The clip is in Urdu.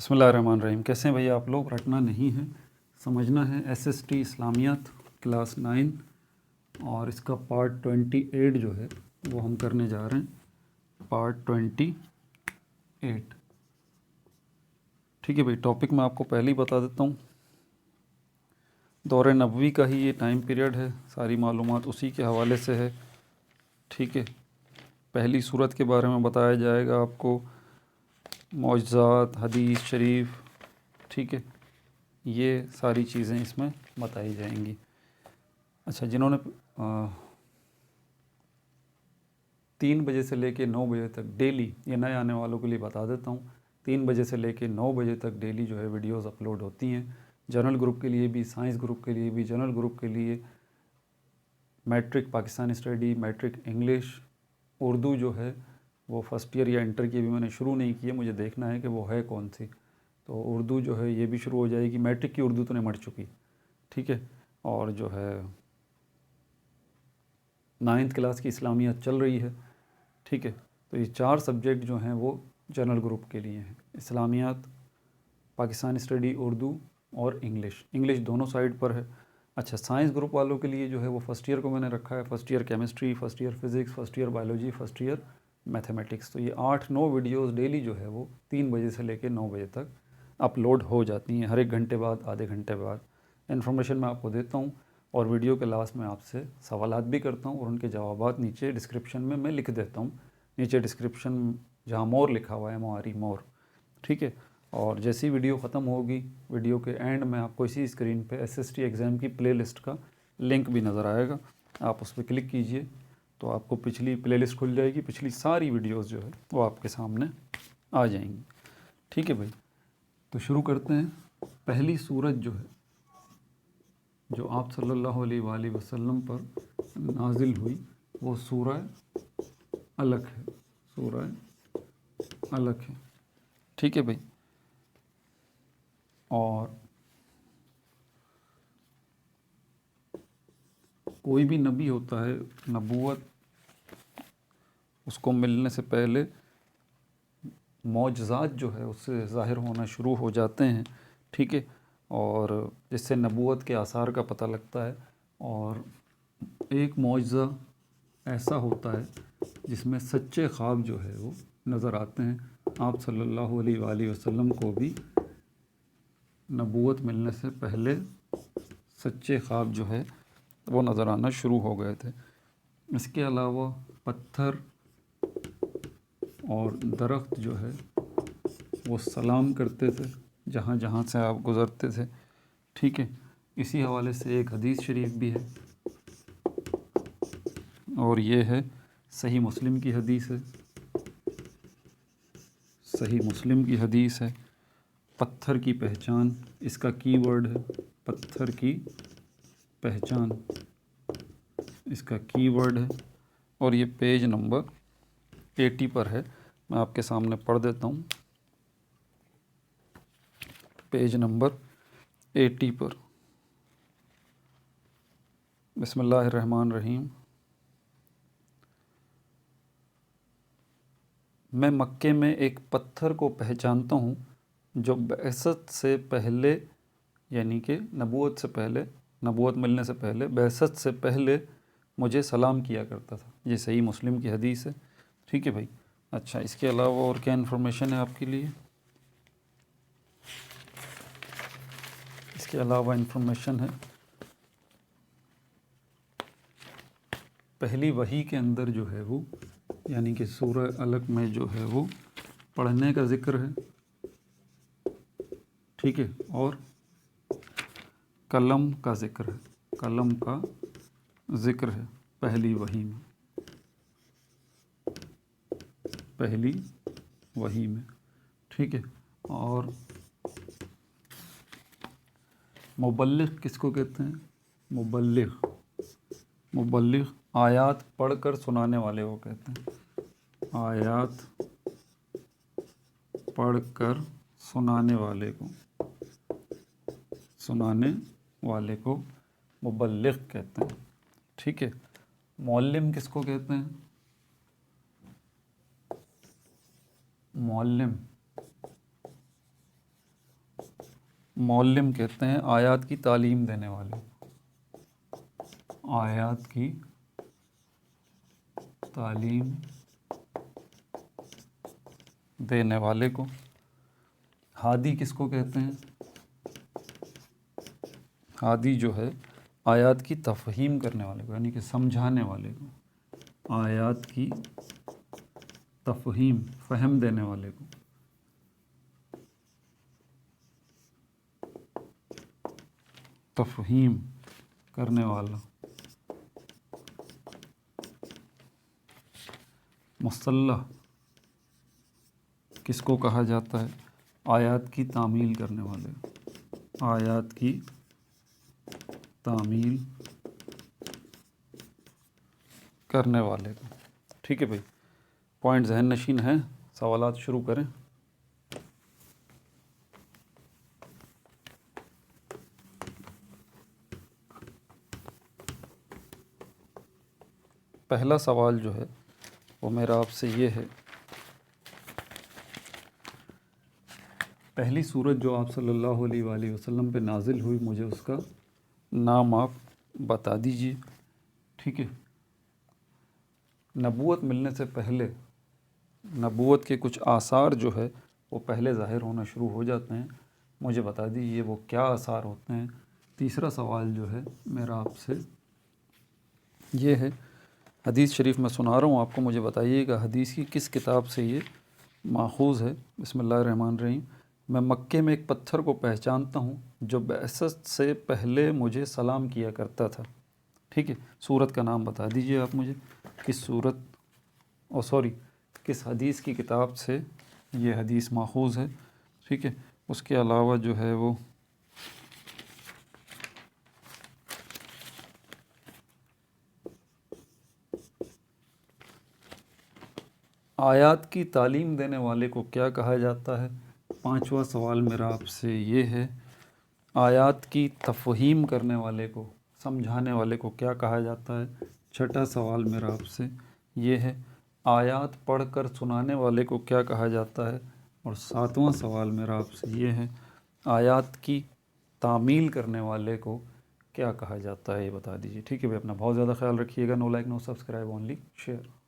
بسم اللہ الرحمن الرحیم۔ کیسے ہیں بھیا آپ لوگ؟ رٹنا نہیں ہے، سمجھنا ہے۔ ایس ایس ٹی اسلامیات کلاس 9 اور اس کا پارٹ 28 جو ہے وہ ہم کرنے جا رہے ہیں، پارٹ 28۔ ٹھیک ہے بھائی، ٹاپک میں آپ کو پہلے ہی بتا دیتا ہوں۔ دور نبوی کا ہی یہ ٹائم پیریڈ ہے، ساری معلومات اسی کے حوالے سے ہے۔ ٹھیک ہے، پہلی صورت کے بارے میں بتایا جائے گا آپ کو، معجزات، حدیث شریف، ٹھیک ہے، یہ ساری چیزیں اس میں بتائی جائیں گی۔ اچھا، جنہوں نے 3 بجے سے لے کے 9 بجے تک ڈیلی، یہ نئے آنے والوں کے لیے بتا دیتا ہوں، 3 بجے سے لے کے 9 بجے تک ڈیلی جو ہے ویڈیوز اپلوڈ ہوتی ہیں، جنرل گروپ کے لیے بھی، سائنس گروپ کے لیے بھی۔ جنرل گروپ کے لیے matric Pakistani study, matric English, Urdu جو ہے وہ فرسٹ ایئر یا انٹر کی ابھی میں نے شروع نہیں کی ہے، مجھے دیکھنا ہے کہ وہ ہے کون سی۔ تو اردو جو ہے یہ بھی شروع ہو جائے گی، میٹرک کی اردو تو نہیں مٹ چکی، ٹھیک ہے۔ اور جو ہے 9th کلاس کی اسلامیات چل رہی ہے، ٹھیک ہے۔ تو یہ 4 سبجیکٹ جو ہیں وہ جنرل گروپ کے لیے ہیں، اسلامیات، پاکستانی اسٹڈی، اردو اور انگلش۔ انگلش دونوں سائڈ پر ہے۔ اچھا، سائنس گروپ والوں کے لیے جو ہے وہ فرسٹ ایئر کو میں نے رکھا ہے، first year chemistry, first year physics, first year biology, first year mathematics. تو یہ 8-9 ویڈیوز ڈیلی جو ہے وہ 3 بجے سے لے کے 9 بجے تک اپلوڈ ہو جاتی ہیں، ہر 1 گھنٹے بعد، آدھے گھنٹے بعد۔ انفارمیشن میں آپ کو دیتا ہوں، اور ویڈیو کے لاسٹ میں آپ سے سوالات بھی کرتا ہوں، اور ان کے جوابات نیچے ڈسکرپشن میں لکھ دیتا ہوں۔ نیچے ڈسکرپشن جہاں مور لکھا ہوا ہے، مواری مور، ٹھیک ہے۔ اور جیسی ویڈیو ختم ہوگی، ویڈیو کے اینڈ میں آپ کو اسی اسکرین پہ ایس ایس ٹی ایگزام کی پلے لسٹ کا لنک بھی نظر آئے گا، آپ اس پہ کلک کیجئے تو آپ کو پچھلی پلے لسٹ کھل جائے گی، پچھلی ساری ویڈیوز جو ہے وہ آپ کے سامنے آ جائیں گی، ٹھیک ہے بھائی۔ تو شروع کرتے ہیں۔ پہلی سورت جو ہے، جو آپ صلی اللہ علیہ وآلہ وسلم پر نازل ہوئی، وہ سورہ علق ہے، سورہ علق ہے، ٹھیک ہے بھائی۔ اور کوئی بھی نبی ہوتا ہے، نبوت اس کو ملنے سے پہلے معجزات جو ہے اس سے ظاہر ہونا شروع ہو جاتے ہیں، ٹھیک ہے۔ اور جس سے نبوت کے آثار کا پتہ لگتا ہے۔ اور ایک معجزہ ایسا ہوتا ہے جس میں سچے خواب جو ہے وہ نظر آتے ہیں۔ آپ صلی اللہ علیہ وآلہ وسلم کو بھی نبوت ملنے سے پہلے سچے خواب جو ہے وہ نظر آنا شروع ہو گئے تھے۔ اس کے علاوہ پتھر اور درخت جو ہے وہ سلام کرتے تھے جہاں جہاں سے آپ گزرتے تھے، ٹھیک ہے۔ اسی حوالے سے ایک حدیث شریف بھی ہے، اور یہ ہے صحیح مسلم کی حدیث ہے، صحیح مسلم کی حدیث ہے۔ پتھر کی پہچان اس کا کی ورڈ ہے، پتھر کی پہچان اس کا کی ورڈ ہے، اور یہ پیج نمبر 80 پر ہے۔ میں آپ کے سامنے پڑھ دیتا ہوں، پیج نمبر 80 پر۔ بسم اللہ الرحمن الرحیم۔ میں مکے میں ایک پتھر کو پہچانتا ہوں جو بعثت سے پہلے، یعنی کہ نبوت سے پہلے، نبوت ملنے سے پہلے، بعثت سے پہلے مجھے سلام کیا کرتا تھا۔ یہ صحیح مسلم کی حدیث ہے، ٹھیک ہے بھائی۔ اچھا، اس کے علاوہ اور کیا انفارمیشن ہے آپ کے لیے؟ اس کے علاوہ انفارمیشن ہے، پہلی وحی کے اندر جو ہے وہ، یعنی کہ سورہ علق میں جو ہے وہ پڑھنے کا ذکر ہے، ٹھیک ہے، اور قلم کا ذکر ہے، قلم کا ذکر ہے پہلی وحی میں، پہلی وحی میں، ٹھیک ہے۔ اور مبلغ کس کو کہتے ہیں؟ مبلغ، مبلغ آیات پڑھ کر سنانے والے کو کہتے ہیں، آیات پڑھ کر سنانے والے کو، سنانے والے کو مبلغ کہتے ہیں، ٹھیک ہے۔ معلم کس کو کہتے ہیں؟ معلم معلم کہتے ہیں آیات کی تعلیم دینے والے، آیات کی تعلیم دینے والے کو۔ ہادی کس کو کہتے ہیں؟ ہادی جو ہے آیات کی تفہیم کرنے والے کو، یعنی کہ سمجھانے والے کو، آیات کی تفہیم، فہم دینے والے کو۔ تفہیم کرنے والا۔ مصلح کس کو کہا جاتا ہے؟ آیات کی تعمیل کرنے والے، آیات کی تعمیل کرنے والے کو۔ ٹھیک ہے بھائی، پوائنٹ ذہن نشین ہیں، سوالات شروع کریں۔ پہلا سوال جو ہے وہ میرا آپ سے یہ ہے، پہلی سورت جو آپ صلی اللہ علیہ وآلہ وسلم پہ نازل ہوئی، مجھے اس کا نام آپ بتا دیجئے۔ ٹھیک ہے، نبوت ملنے سے پہلے نبوت کے کچھ آثار جو ہے وہ پہلے ظاہر ہونا شروع ہو جاتے ہیں، مجھے بتا دیجئے وہ کیا آثار ہوتے ہیں۔ تیسرا سوال جو ہے میرا آپ سے یہ ہے، حدیث شریف میں سنا رہا ہوں آپ کو، مجھے بتائیے گا حدیث کی کس کتاب سے یہ ماخوذ ہے۔ بسم اللہ الرحمن الرحیم۔ میں مکے میں ایک پتھر کو پہچانتا ہوں جو بعثت سے پہلے مجھے سلام کیا کرتا تھا۔ ٹھیک ہے، سورت کا نام بتا دیجئے آپ مجھے، کس سورت کس حدیث کی کتاب سے یہ حدیث ماخوذ ہے۔ ٹھیک ہے، اس کے علاوہ جو ہے وہ آیات کی تعلیم دینے والے کو کیا کہا جاتا ہے؟ پانچواں سوال میرا آپ سے یہ ہے، آیات کی تفہیم کرنے والے کو، سمجھانے والے کو کیا کہا جاتا ہے؟ چھٹا سوال میرا آپ سے یہ ہے، آیات پڑھ کر سنانے والے کو کیا کہا جاتا ہے؟ اور ساتواں سوال میرا آپ سے یہ ہے، آیات کی تعمیل کرنے والے کو کیا کہا جاتا ہے، یہ بتا دیجیے۔ ٹھیک ہے بھائی، اپنا بہت زیادہ خیال رکھیے گا۔ No like no subscribe, only share.